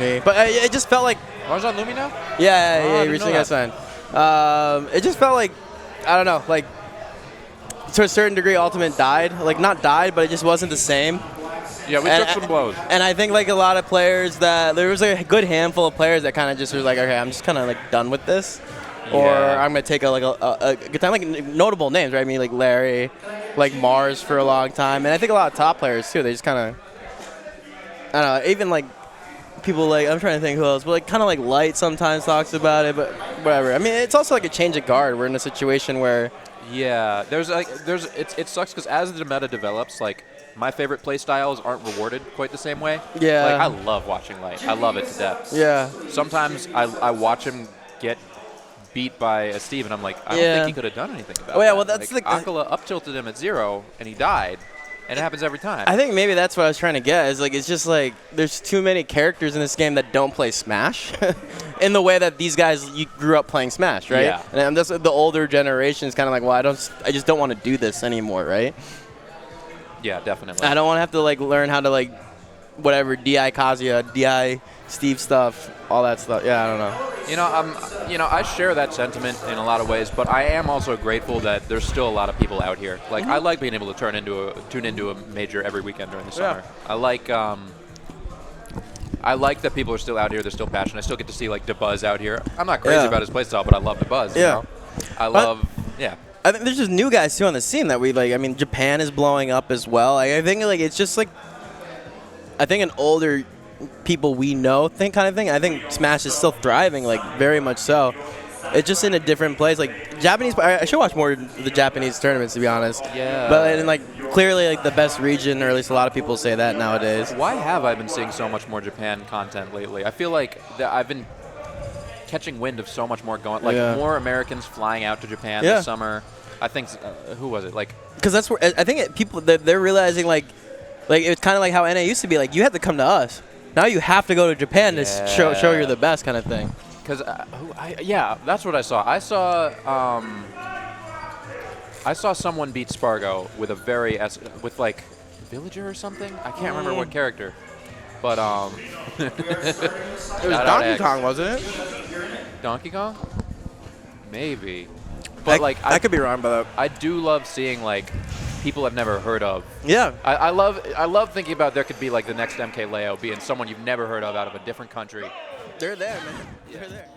But it just felt like Ours on Lumina? yeah, recently got signed. It just felt like I don't know, like to a certain degree, Ultimate died. Like not died, but it just wasn't the same. Yeah, we took some blows. And I think like a lot of players that there was a good handful of players that kind of just were like, okay, I'm just kind of like done with this, or I'm gonna take a good time. Like notable names, right? I mean, like Larry, like Mars for a long time, and I think a lot of top players too. They just kind of, I don't know, even like people like I'm trying to think who else, but like kind of like Light sometimes talks about it, but whatever. I mean, it's also like a change of guard. We're in a situation where it sucks because as the meta develops, like my favorite play styles aren't rewarded quite the same way. Yeah. Like I love watching Light. I love it to death. Yeah. Sometimes I watch him get beat by a Steve, and I'm like, I don't think he could have done anything about that. Well, that's like, Akala up tilted him at 0, and he died. And it happens every time. I think maybe that's what I was trying to get. Is like it's just like there's too many characters in this game that don't play Smash, in the way that these guys you grew up playing Smash, right? Yeah. And that's the older generation is kind of like, well, I just don't want to do this anymore, right? Yeah, definitely. I don't want to have to like learn how to like whatever DI Kazuya, DI Steve stuff, all that stuff. Yeah, I don't know. I share that sentiment in a lot of ways, but I am also grateful that there's still a lot of people out here. Like I like being able to tune into a major every weekend during the summer. Yeah. I like that people are still out here. They're still passionate. I still get to see like DeBuzz out here. I'm not crazy about his playstyle, but I love DeBuzz. Yeah. You know? I think there's just new guys too on the scene that we like. I mean, Japan is blowing up as well. I think like it's just like I think an older people we know kind of thing. I think Smash is still thriving, like very much so. It's just in a different place. Like Japanese, I should watch more of the Japanese tournaments to be honest. Yeah. But in like clearly like the best region, or at least a lot of people say that nowadays. Why have I been seeing so much more Japan content lately? I feel like I've been catching wind of so much more going, like more Americans flying out to Japan this summer. I think who was it? Like because that's where I think people they're realizing like it's kind of like how NA used to be. Like you had to come to us. Now you have to go to Japan to show you're the best kind of thing. Because that's what I saw. I saw someone beat Spargo with with like Villager or something. I can't remember what character, but it was Donkey Kong, wasn't it? Donkey Kong, maybe. But I could be wrong, but I do love seeing like people I've never heard of. Yeah. I love thinking about there could be like the next MKLeo being someone you've never heard of out of a different country. They're there, man. They're there.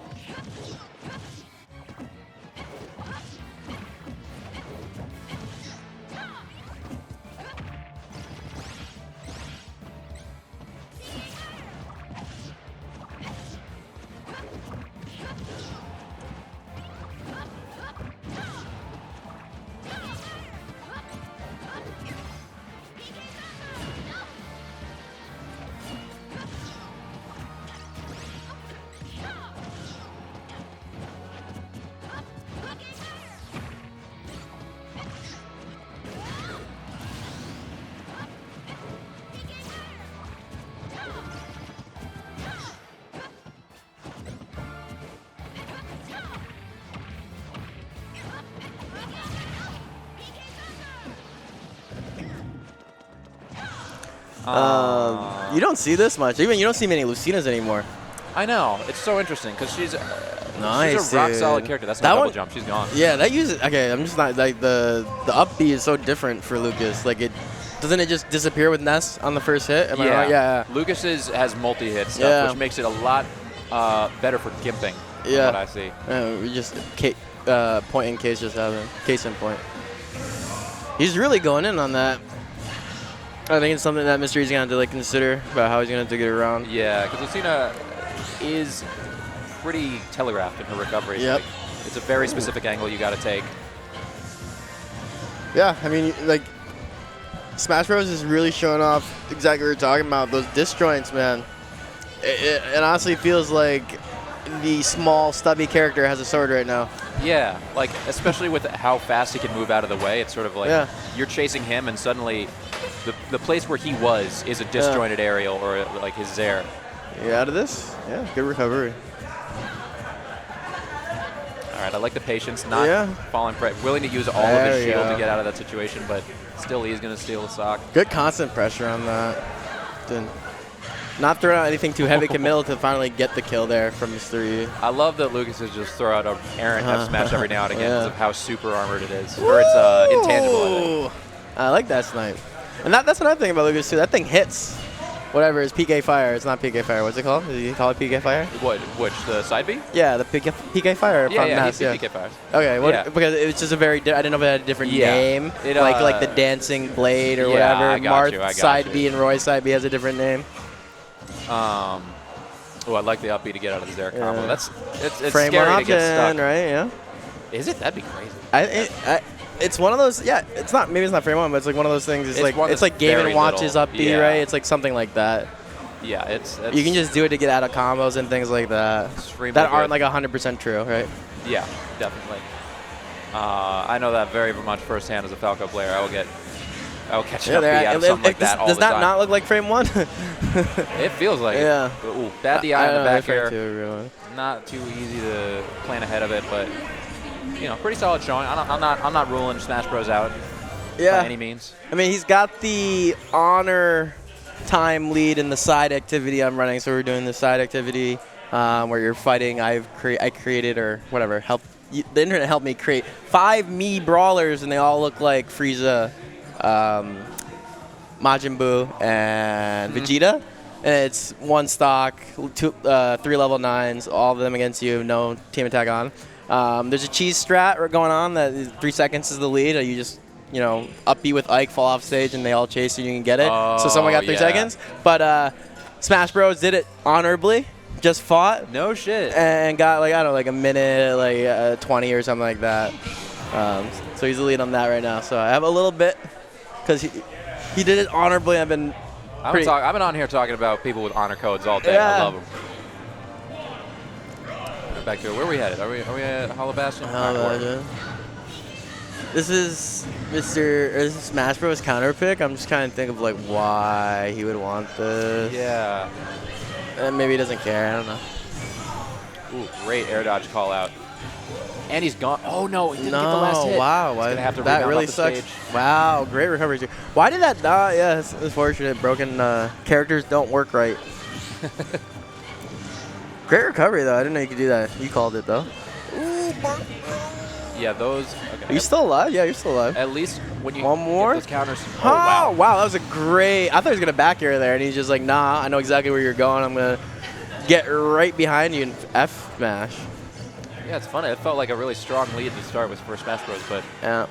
You don't see this much. Even you don't see many Lucinas anymore. I know. It's so interesting because she's nice, she's a rock solid character. That's not double jump. She's gone. Yeah, that uses. Okay, I'm just not like the up B is so different for Lucas. Like doesn't it just disappear with Ness on the first hit? Am I right? Yeah. Lucas has multi-hit stuff, which makes it a lot better for gimping. Yeah. What I see. We just point in case just happened. Case in point. He's really going in on that. I think it's something that Mr. E's going to have to consider about how he's going to have to get around. Yeah, because Lucina is pretty telegraphed in her recovery. Yep. Like, it's a very specific angle you got to take. Yeah, I mean, like, SmashBros is really showing off exactly what we're talking about. Those disjoints, man. It honestly feels like the small, stubby character has a sword right now. Yeah, like, especially with how fast he can move out of the way. It's sort of like you're chasing him and suddenly the place where he was is a disjointed aerial or like his Zair. You out of this? Yeah, good recovery. All right, I like the patience, not falling prey. Willing to use all of his shield to get out of that situation, but still he's going to steal the sock. Good constant pressure on that. not throwing out anything too heavy committal to finally get the kill there from his 3. I love that Lucas is just throw out a errant F smash every now and again because of how super armored it is. Or it's intangible, I think. I like that snipe. And that's another thing about Lucas, too. That thing hits. Whatever, it's PK Fire. It's not PK Fire. What's it called? Did you call it PK Fire? Which, the side B? Yeah, the PK Fire. Yeah, he's PK Fire. Okay, because it's just a very, I didn't know if it had a different name. Like the Dancing Blade or whatever. I got Side you. B and Roy's Side B has a different name. Oh, I like the up B to get out of the Zerk combo. It's Frame scary one to get stuck. right? Yeah. Is it? That'd be crazy. It's one of those, it's not, maybe it's not frame 1, but it's like one of those things. It's like Game & Watch's up B, right? It's like something like that. Yeah, it's you can just do it to get out of combos and things like that. That aren't like 100% true, right? Yeah, definitely. I know that very much firsthand as a Falco player. I will catch up out of something like that all the time. Does that not look like frame 1? It feels like it. Ooh, bad DI in the back air. Not too easy to plan ahead of it, but pretty solid showing. I'm not ruling SmashBros out by any means. I mean, he's got the honor time lead in the side activity I'm running, so we're doing the side activity where you're fighting. I created or whatever the internet helped me create 5 Mii brawlers, and they all look like Frieza, Majin Buu, and Vegeta. And it's 1 stock, 3 level 9s, all of them against you, no team attack on. There's a cheese strat going on that 3 seconds is the lead. You just up B with Ike, fall off stage, and they all chase you and you can get it. So someone got 3 seconds. But SmashBros did it honorably, just fought. No shit. And got, like a minute, 20 or something like that. So he's the lead on that right now. So I have a little bit, because he did it honorably. I've been on here talking about people with honor codes all day. I love them. Back to it. Where are we headed? Are we at Hollow Bastion? This is Smash Bros. Counter pick. I'm just kind of thinking of why he would want this. Yeah. And maybe he doesn't care. I don't know. Ooh, great air dodge call out. And he's gone. Oh no, he didn't get the last hit. Wow, that really sucks. Wow, great recovery too. Why did that die? Yeah, it's unfortunate. Broken characters don't work right. Great recovery though. I didn't know you could do that. You called it though. Yeah, those. Okay. Are you still alive? Yeah, you're still alive. At least when you get those counters. Oh, wow, that was a great. I thought he was gonna back air there, and he's just like, nah, I know exactly where you're going. I'm gonna get right behind you and F smash. Yeah, it's funny. It felt like a really strong lead to start with for SmashBros, but yeah,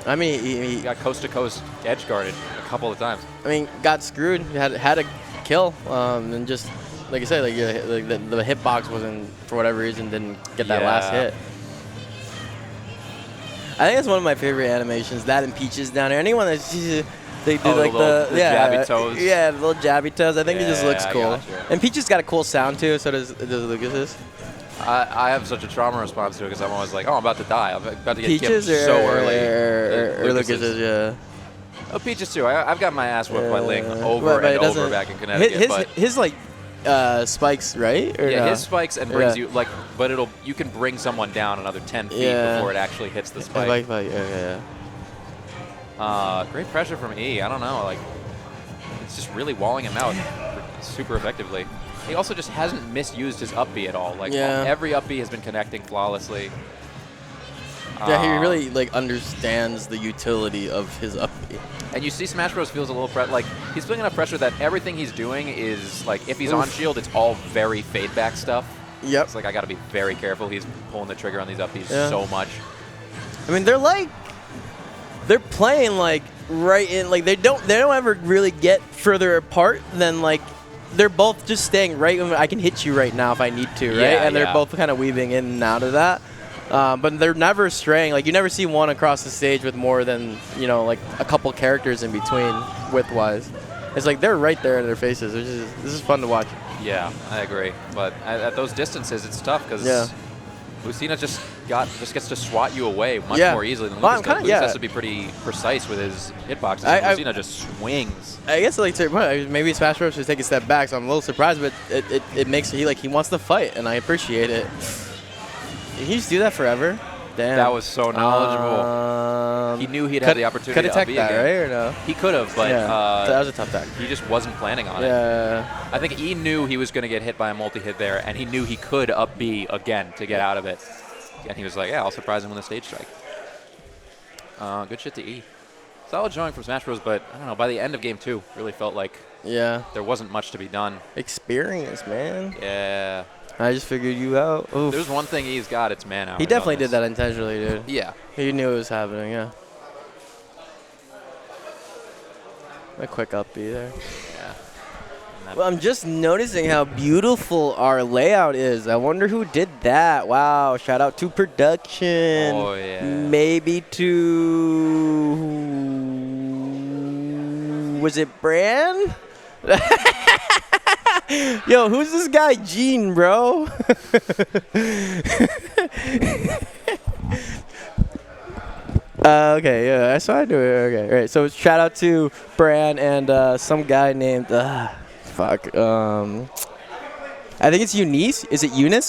I mean, he got coast to coast edge guarded a couple of times. I mean, got screwed. Had a kill, and just like I said, the hitbox wasn't, for whatever reason, didn't get that last hit. I think it's one of my favorite animations. That and Peaches down there. Anyone that they do the jabby toes. Yeah, the little jabby toes. I think it just looks cool. And Peaches got a cool sound too. So does Lucas's. I have such a trauma response to it because I'm always like, oh, I'm about to die. I'm about to get Peaches kicked so early. Or Lucas's, yeah. Oh, Peaches too. I've got my ass whipped by Link over and over back in Connecticut. His spikes, right? Or yeah, his spikes and brings you but you can bring someone down another 10 feet before it actually hits the spike. Great pressure from E. I don't know, it's just really walling him out super effectively. He also just hasn't misused his up B at all. Every up B has been connecting flawlessly. Yeah, he really understands the utility of his up B. And you see SmashBros feels a little he's feeling enough pressure that everything he's doing is if he's on shield, it's all very fade back stuff. Yep. It's I got to be very careful. He's pulling the trigger on these up Bs so much. I mean, they're playing right in they don't ever really get further apart than they're both just staying right. I can hit you right now if I need to, right? Yeah, and they're both kind of weaving in and out of that. But they're never straying. You never see one across the stage with more than, a couple characters in between width-wise. It's they're right there in their faces. This is fun to watch. Yeah, I agree. But at those distances, it's tough because Lucina just gets to swat you away much more easily than Lucas does. Lucas has to be pretty precise with his hitboxes. Lucina just swings. I guess maybe SmashBros should take a step back, so I'm a little surprised, but it makes he wants to fight, and I appreciate it. Can you just do that forever? Damn. That was so knowledgeable. He knew he'd have the opportunity could to attack up-B that, again. right, or no? He could have, but that was a tough tag. he just wasn't planning on it. Yeah. I think he knew he was going to get hit by a multi-hit there, and he knew he could up-B again to get out of it. And he was like, yeah, I'll surprise him with a stage strike. Good shit to E. Solid showing from SmashBros, but I don't know, by the end of game 2, really felt like there wasn't much to be done. Experience, man. Yeah. I just figured you out. Oof. There's one thing he's got, it's man hours. He definitely did that intentionally, dude. Yeah. He knew it was happening, yeah. A quick up-B there. Yeah. Well, I'm just noticing how beautiful our layout is. I wonder who did that. Wow, shout out to production. Oh, yeah. Maybe to... Was it Bran? Yo, who's this guy Gene, bro? Okay, yeah, that's why I do it. Okay, all right. So shout out to Bran and some guy named fuck. I think it's Eunice. Is it Eunice?